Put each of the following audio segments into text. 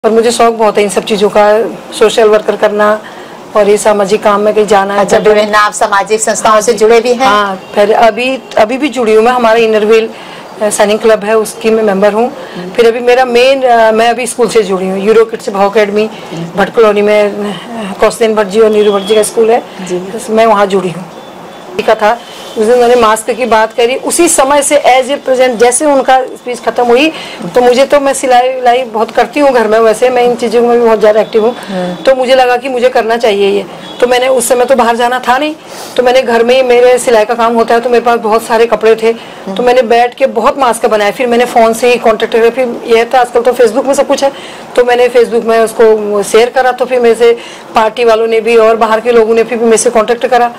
पर मुझे शौक बहुत है इन सब चीज़ों का, सोशल वर्कर करना और ये सामाजिक काम में कहीं जाना है। अच्छा, जुड़े ना आप सामाजिक संस्थाओं से जुड़े भी हैं? हाँ, फिर अभी भी जुड़ी हूँ मैं। हमारा इनरव्हील सैनिक क्लब है, उसकी मैं मेंबर हूँ। फिर अभी मेरा मैं अभी स्कूल से जुड़ी हूँ, यूरो किड्स भाव अकेडमी भट्ट कॉलोनी में, कौशलेन भट्ट जी और नीरू भट्ट जी का स्कूल है, मैं वहाँ जुड़ी हूँ। का था उस दिन मैंने मास्क की बात करी, उसी समय से एज ए प्रेजेंट जैसे उनका स्पीच खत्म हुई तो मुझे तो मैं सिलाई विलाई बहुत करती हूँ घर में, वैसे मैं इन चीज़ों में भी बहुत ज़्यादा एक्टिव हूँ। तो मुझे लगा कि मुझे करना चाहिए ये, तो मैंने उस समय तो बाहर जाना था नहीं, तो मैंने घर में ही, मेरे सिलाई का काम होता है तो मेरे पास बहुत सारे कपड़े थे, तो मैंने बैठ के बहुत मास्क बनाया। फिर मैंने फ़ोन से ही कॉन्टेक्ट किया, फिर यह था आजकल तो फेसबुक में सब कुछ है, तो मैंने फेसबुक में उसको शेयर करा, तो फिर मेरे से पार्टी वालों ने भी और बाहर के लोगों ने फिर मेरे से कॉन्टेक्ट करा,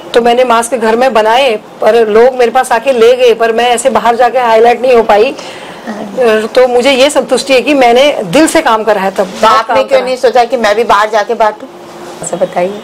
तो मैंने मास्क घर में बनाए, पर लोग मेरे पास आके ले गए, पर मैं ऐसे बाहर जाके हाईलाइट नहीं हो पाई। तो मुझे ये संतुष्टि है कि मैंने दिल से काम करा है। तब तो आपने क्यों नहीं सोचा कि मैं भी बाहर जाके बांटूं? ऐसा बताइए।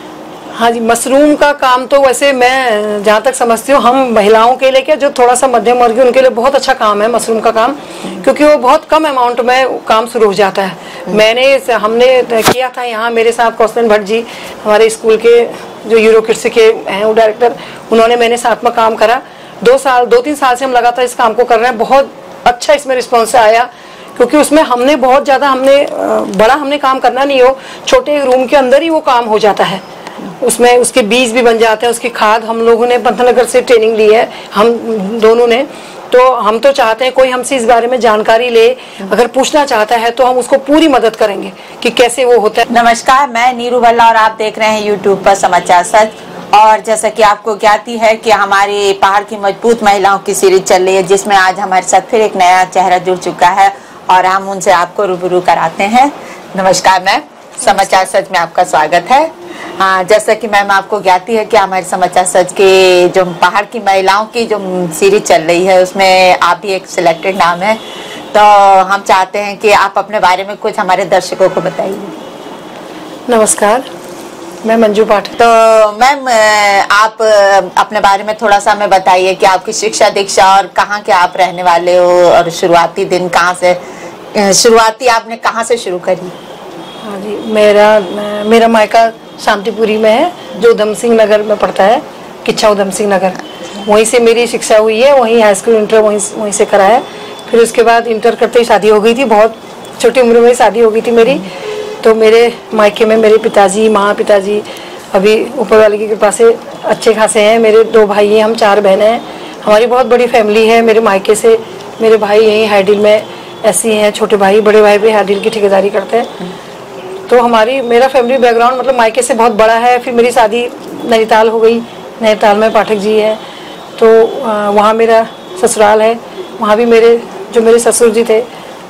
हाँ जी, मशरूम का काम तो वैसे मैं जहाँ तक समझती हूँ, हम महिलाओं के लिए क्या, जो थोड़ा सा मध्यम वर्गीय उनके लिए बहुत अच्छा काम है मशरूम का काम, क्योंकि वो बहुत कम अमाउंट में काम शुरू हो जाता है। हमने किया था यहाँ, मेरे साथ कौशलेन भट्ट जी हमारे स्कूल के जो यूरो किड्स के हैं वो डायरेक्टर, उन्होंने मैंने साथ में काम करा। 2-3 साल से हम लगातार इस काम को कर रहे हैं। बहुत अच्छा इसमें रिस्पॉन्स आया, क्योंकि उसमें हमने बहुत ज़्यादा बड़ा काम करना नहीं हो, छोटे रूम के अंदर ही वो काम हो जाता है। उसमें उसके बीज भी बन जाते हैं, उसकी खाद हम लोगों ने पंतनगर से ट्रेनिंग ली है, हम दोनों ने। तो हम तो चाहते हैं कोई हमसे इस बारे में जानकारी ले, अगर पूछना चाहता है तो हम उसको पूरी मदद करेंगे कि कैसे वो होता है। नमस्कार, मैं नीरू भल्ला और आप देख रहे हैं यूट्यूब पर समाचार सच। और जैसा कि आपको ज्ञाति है कि हमारी पहाड़ की मजबूत महिलाओं की सीरीज चल रही है, जिसमें आज हमारे साथ फिर एक नया चेहरा जुड़ चुका है और हम उनसे आपको रूबरू कराते हैं। नमस्कार मैम, समाचार सच में आपका स्वागत है। हाँ, जैसा कि मैम आपको ज्ञाति है कि हमारे समाचार सच के जो पहाड़ की महिलाओं की जो सीरीज चल रही है उसमें आप भी एक सिलेक्टेड नाम है, तो हम चाहते हैं कि आप अपने बारे में कुछ हमारे दर्शकों को बताइए। नमस्कार, मैं मंजू पाठक। तो मैम आप अपने बारे में थोड़ा सा हमें बताइए कि आपकी शिक्षा दीक्षा और कहाँ के आप रहने वाले हो, और शुरुआती दिन कहाँ से, शुरुआती आपने कहाँ से शुरू करी? हाँ जी, मेरा मायका शांतिपुरी में है, जो उधम सिंह नगर में पड़ता है, किच्छा उधम सिंह नगर। वहीं से मेरी शिक्षा हुई है, वहीं हाई स्कूल इंटर वहीं से करा है। फिर उसके बाद इंटर करते ही शादी हो गई थी, बहुत छोटी उम्र में शादी हो गई थी मेरी। तो मेरे मायके में मेरे पिताजी अभी ऊपर वाले की कृपा से अच्छे खासे हैं। मेरे 2 भाई हैं, हम 4 बहनें हैं। हमारी बहुत बड़ी फैमिली है। मेरे मायके से मेरे भाई यहीं हाइडिल में ऐसी हैं, छोटे भाई, बड़े भाई भी हाइडिल की ठेकेदारी करते हैं। तो मेरा फैमिली बैकग्राउंड मतलब मायके से बहुत बड़ा है। फिर मेरी शादी नैनीताल हो गई, नैनीताल में पाठक जी है, तो वहाँ मेरा ससुराल है। वहाँ भी जो मेरे ससुर जी थे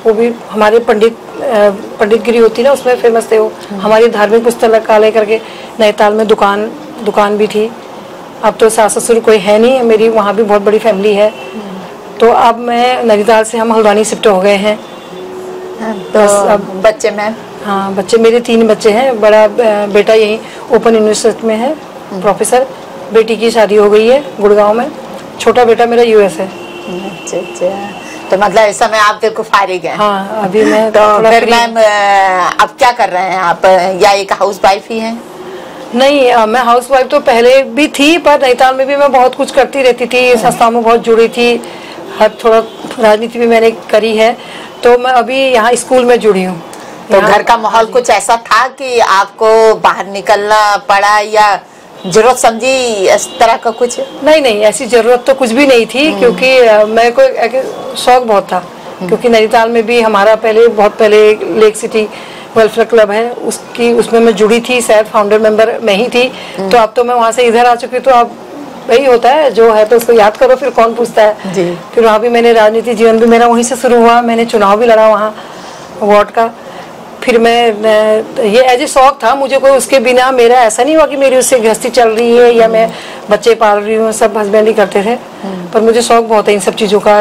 वो भी हमारे पंडित गिरी होती ना, उसमें फेमस थे वो। हमारी धार्मिक पुस्तकालय करके नैनीताल में दुकान भी थी। अब तो सास ससुर कोई है नहीं, मेरी वहाँ भी बहुत बड़ी फैमिली है। तो अब मैं नैनीताल से हम हल्द्वानी शिफ्ट हो गए हैं। तो अब बच्चे मैम? हाँ, बच्चे मेरे 3 बच्चे हैं। बड़ा बेटा यहीं ओपन यूनिवर्सिटी में है, प्रोफेसर। बेटी की शादी हो गई है गुड़गांव में। छोटा बेटा मेरा यूएस है। अच्छा, तो मतलब इस समय आप बिल्कुल फारिग हैं? हाँ, अभी मैं तो फिर मैम अब क्या कर रहे हैं आप, या एक हाउस वाइफ ही हैं? नहीं, मैं हाउस वाइफ तो पहले भी थी, पर नैनीताल में भी मैं बहुत कुछ करती रहती थी, संस्थाओं में बहुत जुड़ी थी, थोड़ा राजनीति भी मैंने करी है। तो मैं अभी यहाँ स्कूल में जुड़ी हूँ। तो घर का माहौल कुछ ऐसा था कि आपको बाहर निकलना पड़ा, या जरूरत समझी इस तरह का कुछ? नहीं, ऐसी जरूरत तो कुछ भी नहीं थी, क्योंकि मेरे को शौक बहुत था। क्योंकि नैनीताल में भी हमारा बहुत पहले लेक सिटी वेलफेयर क्लब है, उसमें मैं जुड़ी थी, शायद फाउंडर मेंबर मैं ही थी। तो अब तो मैं वहाँ से इधर आ चुकी, तो अब वही होता है, जो है तो उसको याद करो, फिर कौन पूछता है जी। फिर वहाँ भी मैंने राजनीतिक जीवन भी मेरा वहीं से शुरू हुआ। मैंने चुनाव भी लड़ा वहाँ वार्ड का। फिर ये एज ए शौक था मुझे, कोई उसके बिना मेरा ऐसा नहीं हुआ कि मेरी उससे गृहस्थी चल रही है या मैं बच्चे पाल रही हूँ, सब हस्बैंड ही करते थे। पर मुझे शौक बहुत है इन सब चीज़ों का,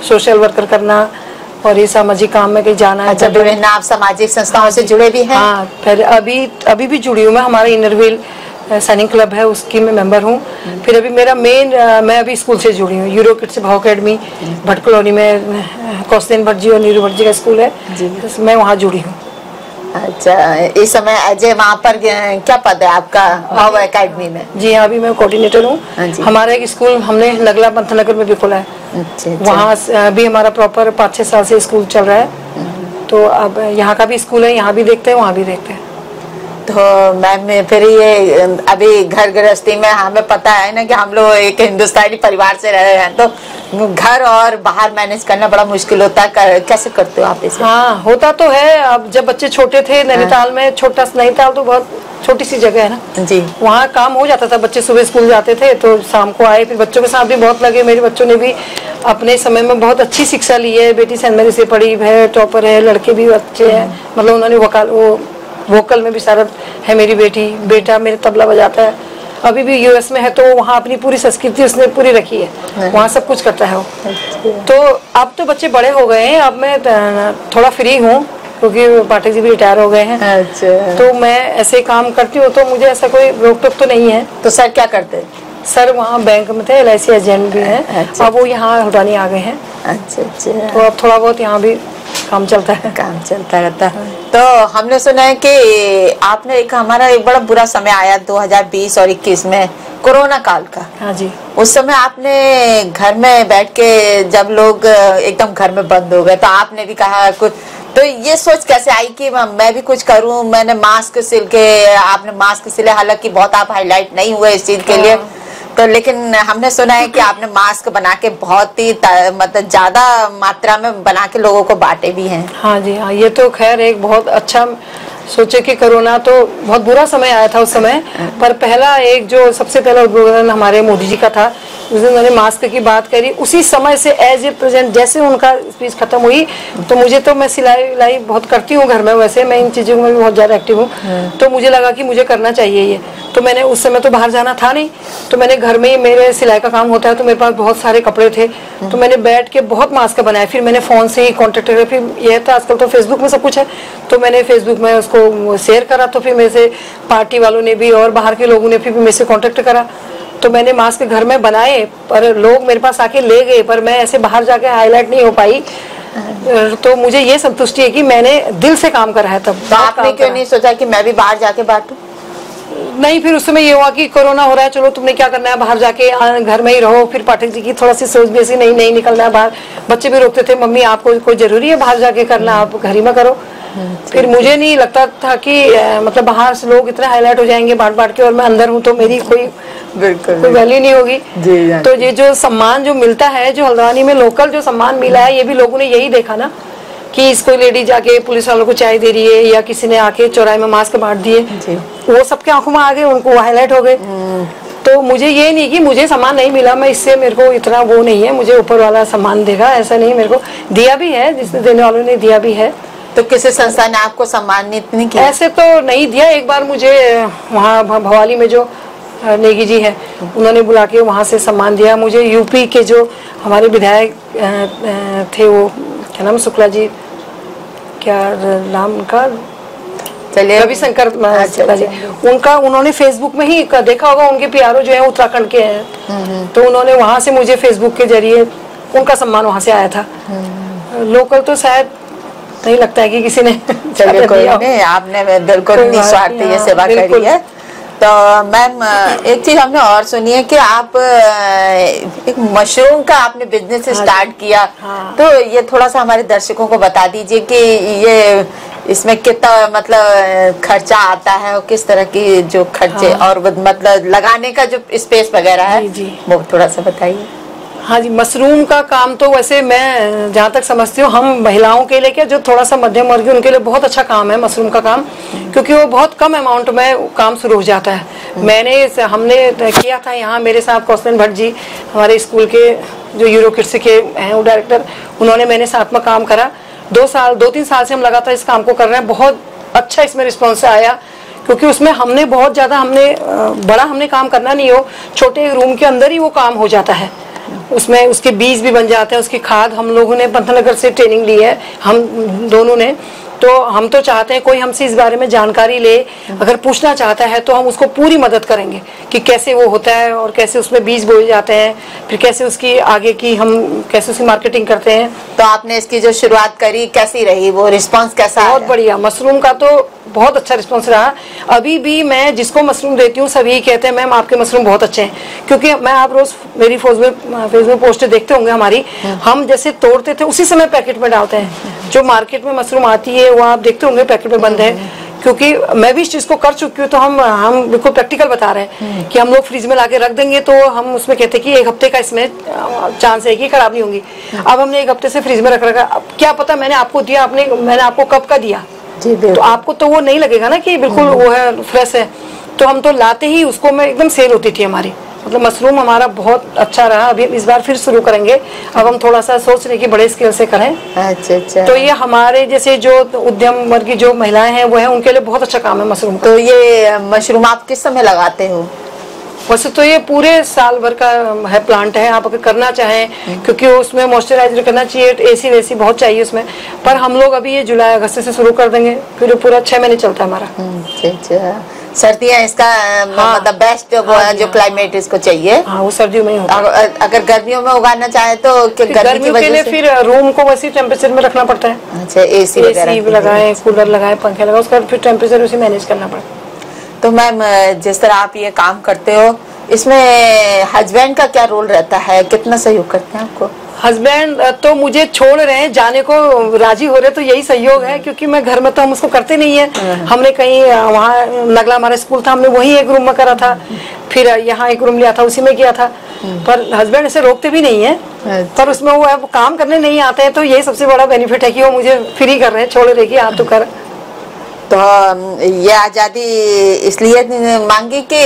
सोशल वर्कर करना और ये सामाजिक काम में कहीं जाना है। अच्छा, जुड़े ना आप सामाजिक संस्थाओं से जुड़े भी हैं? हाँ, फिर अभी भी जुड़ी हूँ मैं। हमारा इनरव्हील सैनिक क्लब है, उसकी मैं मेंबर हूँ। फिर अभी मैं अभी स्कूल से जुड़ी हूँ, यूरो किड्स भाव अकेडमी भट्ट कॉलोनी में, कौशलेन भट्ट जी और नीरू भट्ट जी का स्कूल है, मैं वहाँ जुड़ी हूँ। अच्छा, इस समय अजय वहाँ पर क्या पद है आपका भाव एकेडमी में? जी हाँ, अभी मैं कोऑर्डिनेटर हूँ। हमारा एक स्कूल हमने नगला पंथनगर में भी खोला है। अच्छा। वहाँ अभी हमारा प्रॉपर 5-6 साल से स्कूल चल रहा है। तो अब यहाँ का भी स्कूल है, यहाँ भी देखते हैं, वहाँ भी देखते हैं। तो मैम फिर ये अभी घर गृहस्थी में हमें पता है ना कि हम लोग एक हिंदुस्तानी परिवार से रहे हैं, तो घर और बाहर मैनेज करना बड़ा मुश्किल होता है, कैसे करते हो आप इसे? हाँ, होता तो है। अब जब बच्चे छोटे थे नैनीताल में, छोटा नैनीताल तो बहुत छोटी सी जगह है ना जी, वहाँ काम हो जाता था। बच्चे सुबह स्कूल जाते थे तो शाम को आए, फिर बच्चों के साथ भी बहुत लगे। मेरे बच्चों ने भी अपने समय में बहुत अच्छी शिक्षा ली है। बेटी सेंट मैरी से पढ़ी है, टॉपर है, लड़के भी अच्छे हैं। मतलब उन्होंने वोकल में भी सारा है। मेरी बेटा मेरे तबला बजाता है, अभी भी यूएस में है, तो वहाँ अपनी पूरी संस्कृति उसने पूरी रखी है, वहाँ सब कुछ करता है वो। तो अब तो बच्चे बड़े हो गए हैं, अब मैं थोड़ा फ्री हूँ क्योंकि पाठक जी भी रिटायर हो गए हैं। अच्छा। तो मैं ऐसे काम करती हूँ, तो मुझे ऐसा कोई रोक टोक तो नहीं है। तो सर क्या करते हैं? सर वहाँ बैंक में थे, LIC एजेंट भी हैं। अच्छा। अब वो यहाँ हुडानी आ गए हैं। अच्छा अच्छा। तो अब थोड़ा बहुत यहाँ भी काम चलता है। काम चलता रहता है। तो हमने सुना है कि आपने हमारा एक बड़ा बुरा समय आया 2020 और 21 में, कोरोना काल का। हाँ जी। उस समय आपने घर में बैठ के, जब लोग एकदम घर में बंद हो गए, तो आपने भी कहा कुछ, तो ये सोच कैसे आई कि मैं भी कुछ करूं? मैंने मास्क सिल के, आपने मास्क सिले, हालांकि बहुत आप हाईलाइट नहीं हुए इस चीज के लिए, तो लेकिन हमने सुना है कि आपने मास्क बना के बहुत ही मतलब ज्यादा मात्रा में बना के लोगों को बांटे भी हैं। हाँ जी हाँ, ये तो खैर एक बहुत अच्छा सोचे कि कोरोना तो बहुत बुरा समय आया था उस समय, पर पहला एक जो सबसे पहला उद्बोधन हमारे मोदी जी का था, उस दिन उन्होंने मास्क की बात करी। उसी समय से एज ए प्रेजेंट जैसे उनका स्पीच खत्म हुई, तो मुझे तो, मैं सिलाई विलाई बहुत करती हूँ घर में, वैसे मैं इन चीज़ों में भी बहुत ज़्यादा एक्टिव हूँ, तो मुझे लगा कि मुझे करना चाहिए ये। तो मैंने उस समय तो बाहर जाना था नहीं, तो मैंने घर में ही, मेरे सिलाई का काम होता है, तो मेरे पास बहुत सारे कपड़े थे, तो मैंने बैठ के बहुत मास्क बनाए। फिर मैंने फ़ोन से ही कॉन्टेक्ट किया, फिर यह था आजकल तो फेसबुक में सब कुछ है, तो मैंने फेसबुक में उसको शेयर करा, तो फिर मेरे से पार्टी वालों ने भी और बाहर के लोगों ने फिर मेरे से कांटेक्ट करा, तो मैंने मास्क घर में बनाए, पर लोग मेरे पास आके ले गए, पर मैं ऐसे बाहर जाके हाईलाइट नहीं हो पाई। तो मुझे ये संतुष्टि है कि मैंने दिल से काम करा है। तब तो आपने क्यों नहीं सोचा कि मैं भी बाहर जाके बांटूं? नहीं, फिर उस समय ये हुआ कि कोरोना हो रहा है, चलो तुमने क्या करना है, बाहर जाके घर में ही रहो। फिर पाठक जी की थोड़ा सी सोच भी ऐसी, नहीं निकलना है बाहर। बच्चे भी रोकते थे, मम्मी आपको कोई जरूरी है बाहर जाके करना, आप घर ही में करो। फिर मुझे नहीं लगता था कि मतलब बाहर से लोग इतना हाईलाइट हो जाएंगे बांट के, और मैं अंदर हूँ तो मेरी कोई वैल्यू नहीं होगी। तो ये जो सम्मान जो मिलता है, जो हल्द्वानी में लोकल जो सम्मान मिला है, ये भी लोगों ने यही देखा ना कि इसको लेडी जाके पुलिस वालों को चाय दे रही है, या किसी ने आके चौराहे में मास्क बांट दिए, वो सबके आंखों में आ गए, उनको हाईलाइट हो गए। तो मुझे ये नहीं कि मुझे सम्मान नहीं मिला, मैं इससे, मेरे को इतना वो नहीं है, मुझे ऊपर वाला सम्मान देगा ऐसा नहीं, मेरे को दिया भी है, जिसने देने वालों ने दिया भी है। तो किसी संस्था ने आपको सम्मानित नहीं किया? ऐसे तो नहीं दिया। एक बार मुझे वहाँ भवाली में जो नेगी जी है, उन्होंने बुला के वहाँ से सम्मान दिया मुझे। यूपी के जो हमारे विधायक थे, वो क्या नाम, शुक्ला जी, क्या नाम उनका, चलिए, रविशंकर शुक्ला जी, उनका, उन्होंने फेसबुक में ही देखा होगा, उनके PRO जो है उत्तराखंड के हैं, तो उन्होंने वहाँ से मुझे फेसबुक के जरिए उनका सम्मान वहाँ से आया था। लोकल तो शायद नहीं लगता है कि किसी ने। चलिए कोई नहीं, आपने बिल्कुल निस्वार्थी ये सेवा करी है। तो मैम एक चीज हमने और सुनी है कि आप एक मशरूम का आपने बिजनेस स्टार्ट किया। तो ये थोड़ा सा हमारे दर्शकों को बता दीजिए कि ये इसमें कितना मतलब खर्चा आता है, और किस तरह की जो खर्चे और मतलब लगाने का जो स्पेस वगैरह है, वो थोड़ा सा बताइए। हाँ जी, मशरूम का काम तो वैसे मैं जहाँ तक समझती हूँ, हम महिलाओं के लिए, क्या जो थोड़ा सा मध्यम वर्ग उनके लिए बहुत अच्छा काम है मशरूम का काम, क्योंकि वो बहुत कम अमाउंट में काम शुरू हो जाता है। हमने किया था यहाँ, मेरे साथ कौशलन भट्ट जी, हमारे स्कूल के जो यूरो किड्स के हैं वो डायरेक्टर, उन्होंने, मैंने साथ में काम करा। 2-3 साल से हम लगातार इस काम को कर रहे हैं। बहुत अच्छा इसमें रिस्पॉन्स आया, क्योंकि उसमें हमने बहुत ज़्यादा बड़ा काम करना नहीं हो, छोटे रूम के अंदर ही वो काम हो जाता है। उसमें उसके बीज भी बन जाते हैं, उसकी खाद हम लोगों ने पंथनगर से ट्रेनिंग ली है, हम दोनों ने, तो हम तो चाहते हैं कोई हमसे इस बारे में जानकारी ले, अगर पूछना चाहता है तो हम उसको पूरी मदद करेंगे कि कैसे वो होता है और कैसे उसमें बीज बोए जाते हैं, फिर कैसे उसकी आगे की हम कैसे उसकी मार्केटिंग करते हैं। तो आपने इसकी जो शुरुआत करी कैसी रही, वो रिस्पांस कैसा? बहुत बढ़िया, मशरूम का तो बहुत अच्छा रिस्पांस रहा। अभी भी मैं जिसको मशरूम देती हूँ सभी कहते हैं मैम आपके मशरूम बहुत अच्छे हैं, क्योंकि मैं आप रोज मेरी फेसबुक पोस्ट देखते होंगे हमारी, हम जैसे तोड़ते थे उसी समय पैकेट में डालते हैं। जो मार्केट में मशरूम आती है वो आप देखते होंगे पैकेट में बंद है, क्योंकि मैं भी इस चीज को कर चुकी हूँ। तो हम बिल्कुल प्रैक्टिकल बता रहे हैं कि हम लोग फ्रिज में लाके रख देंगे तो हम उसमें कहते हैं कि 1 हफ्ते का इसमें चांस है कि खराब नहीं होंगी। अब हमने 1 हफ्ते से फ्रिज में रख रखा, अब क्या पता मैंने आपको दिया, मैंने आपको कब का दिया, तो आपको तो वो नहीं लगेगा ना कि बिल्कुल वो है फ्रेश है। तो हम तो लाते ही उसको में एकदम सेल होती थी हमारी, मतलब मशरूम हमारा बहुत अच्छा रहा। अभी इस बार फिर शुरू करेंगे, अब हम थोड़ा सा सोच रहे कि बड़े स्केल से करें। अच्छा। तो ये हमारे जैसे जो उद्यम वर्ग की जो महिलाएं हैं वो है उनके लिए बहुत अच्छा काम है मशरूम। तो ये मशरूम आप किस समय लगाते हो? वैसे तो ये पूरे साल भर का है प्लांट है, आप अगर करना चाहें, क्योंकि उसमें मॉइस्चराइजर करना चाहिए, एसी वेसी बहुत चाहिए उसमें। पर हम लोग अभी ये जुलाई अगस्त से शुरू कर देंगे, फिर पूरा 6 महीने चलता है हमारा। अच्छा, सर्दियाँ इसका मतलब बेस्ट वो है जो क्लाइमेट इसको चाहिए। हाँ, वो सर्दियों में ही होता है। अगर गर्मियों में उगाना चाहे तो गर्मियों के लिए फिर रूम को वैसी टेम्परेचर में रखना पड़ता है। अच्छा, एसी लगाए, कूलर लगाए, पंखे लगाए, उसका फिर टेम्परेचर उसी मैनेज करना पड़ता है। तो मैम जिस तरह आप ये काम करते हो, इसमें हस्बैंड का क्या रोल रहता है, कितना सहयोग करते हैं आपको? हस्बैंड तो मुझे छोड़ रहे हैं, जाने को राजी हो रहे, तो यही सहयोग है, क्योंकि मैं घर में तो हम उसको करते नहीं है। हमने कहीं वहाँ नगला हमारा स्कूल था, हमने वही एक रूम में करा था, फिर यहाँ एक रूम लिया था उसी में किया था। पर हस्बैंड ऐसे रोकते भी नहीं है, पर उसमें वो काम करने नहीं आते हैं, तो यही सबसे बड़ा बेनिफिट है कि वो मुझे फ्री कर रहे हैं, छोड़ रहे कि आप तो कर। तो ये आजादी इसलिए मांगी कि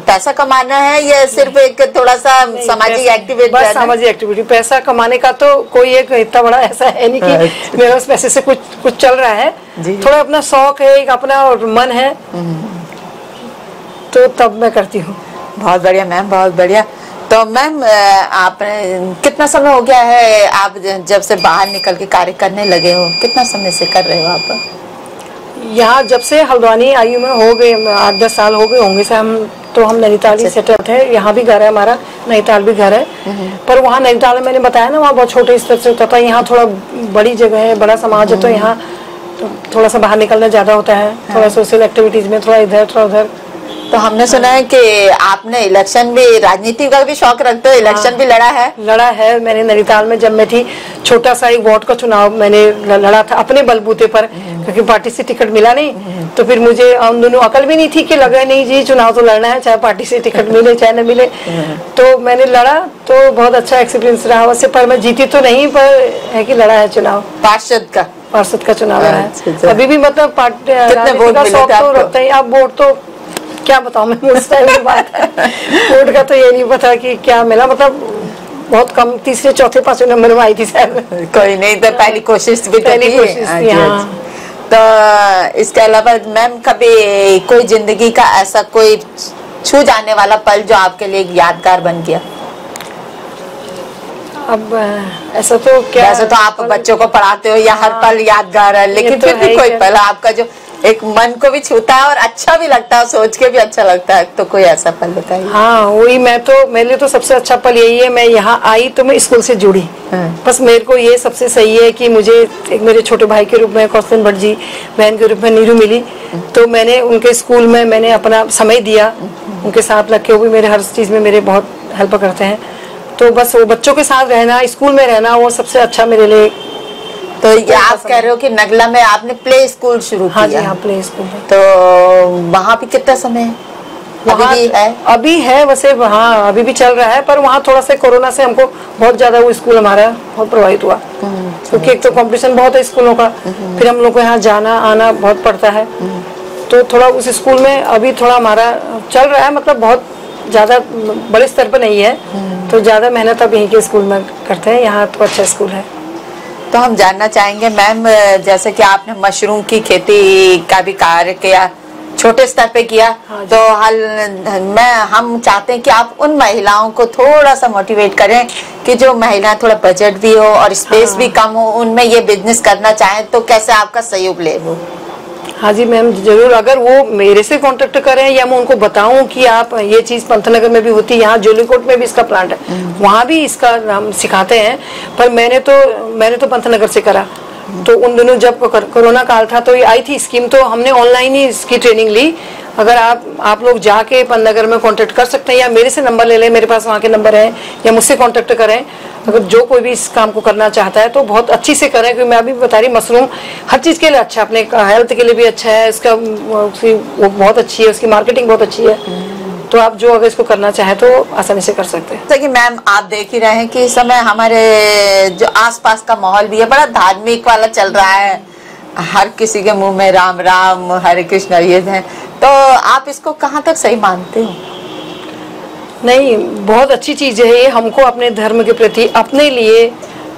पैसा कमाना है या सिर्फ एक थोड़ा सा सामाजिक एक्टिविटी? बस सामाजिक एक्टिविटी, पैसा कमाने का तो कोई एक इतना बड़ा ऐसा है नहीं कि मेरे उस पैसे से कुछ चल रहा है। थोड़ा अपना शौक है, एक अपना मन है, तो तब मैं करती हूँ। बहुत बढ़िया मैम, बहुत बढ़िया। तो मैम आप कितना समय हो गया है आप जब से बाहर निकल के कार्य करने लगे हो, कितना समय से कर रहे हो आप यहाँ? जब से हल्द्वानी आई हूँ मैं, हो गए 8-10 साल हो गए होंगे से। हम नैनीताल ही सेटल थे, यहाँ भी घर है हमारा, नैनीताल भी घर है। पर वहाँ नैनीताल में मैंने बताया ना, वहाँ बहुत छोटे स्तर से होता था, यहाँ थोड़ा बड़ी जगह है, बड़ा समाज है, तो यहाँ तो थोड़ा सा बाहर निकलना ज्यादा होता है, थोड़ा सोशल एक्टिविटीज में थोड़ा इधर थोड़ा उधर। तो हमने सुना है कि आपने इलेक्शन भी, राजनीति का भी शौक रखते हो, इलेक्शन भी लड़ा है? मैंने नैनीताल में जब मैं थी, छोटा सा एक वार्ड का चुनाव मैंने लड़ा था अपने बलबूते पर, क्योंकि पार्टी से टिकट मिला नहीं। तो फिर मुझे उन दोनों अकल भी नहीं थी कि लगा नहीं जी चुनाव तो लड़ना है, चाहे पार्टी से टिकट मिले चाहे न मिले। तो मैंने लड़ा, तो बहुत अच्छा एक्सपीरियंस रहा वैसे। पर मैं जीती तो नहीं, पर है कि लड़ा है चुनाव, पार्षद का चुनाव है। अभी भी मतलब कितने वोट का मिले शौक तो रखते हैं। अब वोट तो क्या बताऊं मैं, उस टाइम की बात है, वोट का तो ये नहीं पता कि क्या मिला, मतलब बहुत कम, 3, 4, 5 नंबर में आई थी शायद। कोई नहीं, तो पहली कोशिश भी पहली कोशिश थी। हाँ। तो इसके अलावा मैम कभी कोई जिंदगी का ऐसा कोई छू जाने वाला पल जो आपके लिए यादगार बन गया? अब ऐसा तो क्या, वैसे तो आप बच्चों को पढ़ाते हो या हर पल यादगार है, लेकिन फिर भी कोई पल आपका जो एक मन को भी छूता है और अच्छा भी लगता है, सोच के भी अच्छा लगता है, तो कोई ऐसा पल बताइए। हाँ, वही मेरे लिए तो सबसे अच्छा पल यही है, मैं यहाँ आई तो मैं स्कूल से जुड़ी। बस मेरे को ये सबसे सही है कि मुझे एक मेरे छोटे भाई के रूप में कौशल भट्ट जी, बहन के रूप में नीरू मिली, तो मैंने उनके स्कूल में मैंने अपना समय दिया, उनके साथ लग के, वो भी मेरे हर चीज में मेरे बहुत हेल्प करते हैं। तो बस वो बच्चों के साथ रहना, स्कूल में रहना, वो सबसे अच्छा मेरे लिए। तो ये आप कह रहे हो कि नगला में आपने प्ले स्कूल शुरू किया? हाँ जी, हाँ, प्ले स्कूल है। तो वहाँ पे कितना समय है? अभी है वैसे, हाँ अभी भी चल रहा है, पर वहाँ थोड़ा सा कोरोना से हमको बहुत ज्यादा वो स्कूल हमारा बहुत प्रभावित हुआ, क्योंकि एक तो कंपटीशन बहुत है स्कूलों का, फिर हम लोग को यहाँ जाना आना बहुत पड़ता है। तो थोड़ा उस स्कूल में अभी थोड़ा हमारा चल रहा है, मतलब बहुत ज्यादा बड़े स्तर पर नहीं है, तो ज्यादा मेहनत अब यहीं के स्कूल में करते हैं, यहाँ तो अच्छा स्कूल है। तो हम जानना चाहेंगे मैम, जैसे कि आपने मशरूम की खेती का भी कार्य किया, छोटे स्तर पे किया। हाँ जी। तो हम चाहते हैं कि आप उन महिलाओं को थोड़ा सा मोटिवेट करें कि जो महिलाएं थोड़ा बजट भी हो और स्पेस भी कम हो, उनमें ये बिजनेस करना चाहें तो कैसे आपका सहयोग ले वो। हाँ जी मैम, जरूर। अगर वो मेरे से कांटेक्ट करें या मैं उनको बताऊं कि आप ये चीज़ पंतनगर में भी होती है, यहाँ जोलीकोट में भी इसका प्लांट है, वहाँ भी इसका हम सिखाते हैं। पर मैंने तो पंतनगर से करा। तो उन दिनों जब कोरोना काल था तो ये आई थी स्कीम, तो हमने ऑनलाइन ही इसकी ट्रेनिंग ली। अगर आप लोग जाके पंतनगर में कांटेक्ट कर सकते हैं या मेरे से नंबर ले लें, मेरे पास वहाँ के नंबर हैं, या मुझसे कांटेक्ट करें। अगर जो कोई भी इस काम को करना चाहता है तो बहुत अच्छी से करें, क्योंकि मैं अभी बता रही, मशरूम हर चीज़ के लिए अच्छा, अपने हेल्थ के लिए भी अच्छा है, इसका वो बहुत अच्छी है, उसकी मार्केटिंग बहुत अच्छी है। तो आप जो अगर इसको करना चाहे तो आसानी से कर सकते हैं। जैसे कि मैम आप देख ही रहे हैं कि इस समय हमारे जो आसपास का माहौल भी है बड़ा धार्मिक वाला चल रहा है, हर किसी के मुंह में राम राम हरे कृष्ण ये है, तो आप इसको कहाँ तक सही मानते हो? नहीं, बहुत अच्छी चीज़ है ये। हमको अपने धर्म के प्रति, अपने लिए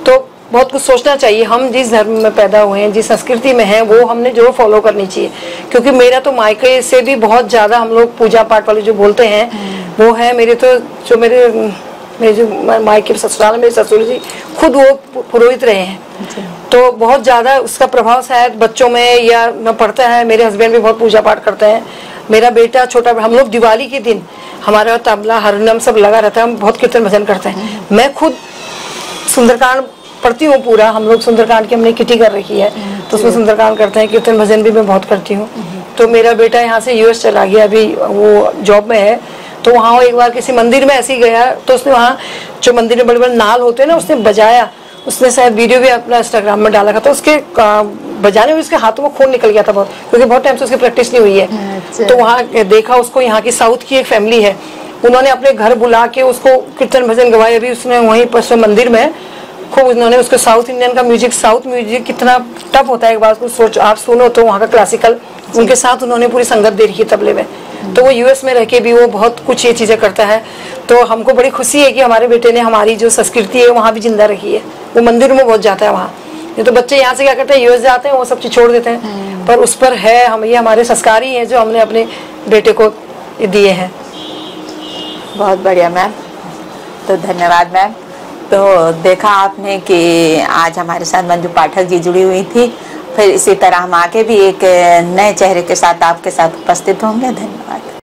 तो बहुत कुछ सोचना चाहिए। हम जिस धर्म में पैदा हुए हैं, जिस संस्कृति में हैं, वो हमने जरूर फॉलो करनी चाहिए। क्योंकि मेरा तो मायके से भी बहुत ज़्यादा हम लोग पूजा पाठ वाले जो बोलते हैं वो है। मेरे तो जो मेरे जो मायके ससुराल में, मेरे ससुर जी खुद वो पुरोहित रहे हैं, तो बहुत ज़्यादा उसका प्रभाव शायद बच्चों में या न पड़ता है। मेरे हस्बैंड भी बहुत पूजा पाठ करते हैं, मेरा बेटा छोटा, हम लोग दिवाली के दिन हमारा तबला हारमोनियम सब लगा रहता है, हम बहुत कीर्तन भजन करते हैं। मैं खुद सुंदरकांड पढ़ती हूँ पूरा, हम लोग सुंदरकांड की हमने किटी कर रखी है, तो उसमें सुंदरकांड करते हैं, कीर्तन भजन भी मैं बहुत करती हूँ। तो मेरा बेटा यहाँ से यूएस चला गया, अभी वो जॉब में है, तो वहाँ वो एक बार किसी मंदिर में ऐसे ही गया, तो उसने वहाँ जो मंदिर में बड़े बड़े नाल होते हैं ना, उसने बजाया, उसने शायद वीडियो भी अपना इंस्टाग्राम में डाला था। तो उसके बजाने में उसके हाथों में खून निकल गया था बहुत, क्योंकि बहुत टाइम से उसकी प्रैक्टिस नहीं हुई है। तो वहाँ देखा उसको, यहाँ की साउथ की एक फैमिली है, उन्होंने अपने घर बुला के उसको कीर्तन भजन गवाए। अभी उसने वहीं पर मंदिर में खूब उन्होंने उसको साउथ इंडियन का म्यूजिक, साउथ म्यूजिक कितना टफ होता है, एक बार उसको सोच आप सुनो, तो वहाँ का क्लासिकल उनके साथ उन्होंने पूरी संगत दे रखी है तबले में। तो वो यूएस में रह के भी वो बहुत कुछ ये चीज़ें करता है। तो हमको बड़ी खुशी है कि हमारे बेटे ने हमारी जो संस्कृति है वहाँ भी जिंदा रखी है। वो मंदिर में बहुत जाता है वहाँ, ये तो बच्चे यहाँ से क्या करते हैं, यूएस जाते हैं, वो सब चीज़ छोड़ देते हैं, पर उस पर है हम, ये हमारे संस्कार ही हैं जो हमने अपने बेटे को दिए हैं। बहुत बढ़िया मैम, तो धन्यवाद मैम। तो देखा आपने कि आज हमारे साथ मंजू पाठक जी जुड़ी हुई थी, फिर इसी तरह हम आगे भी एक नए चेहरे के साथ आपके साथ उपस्थित होंगे। धन्यवाद।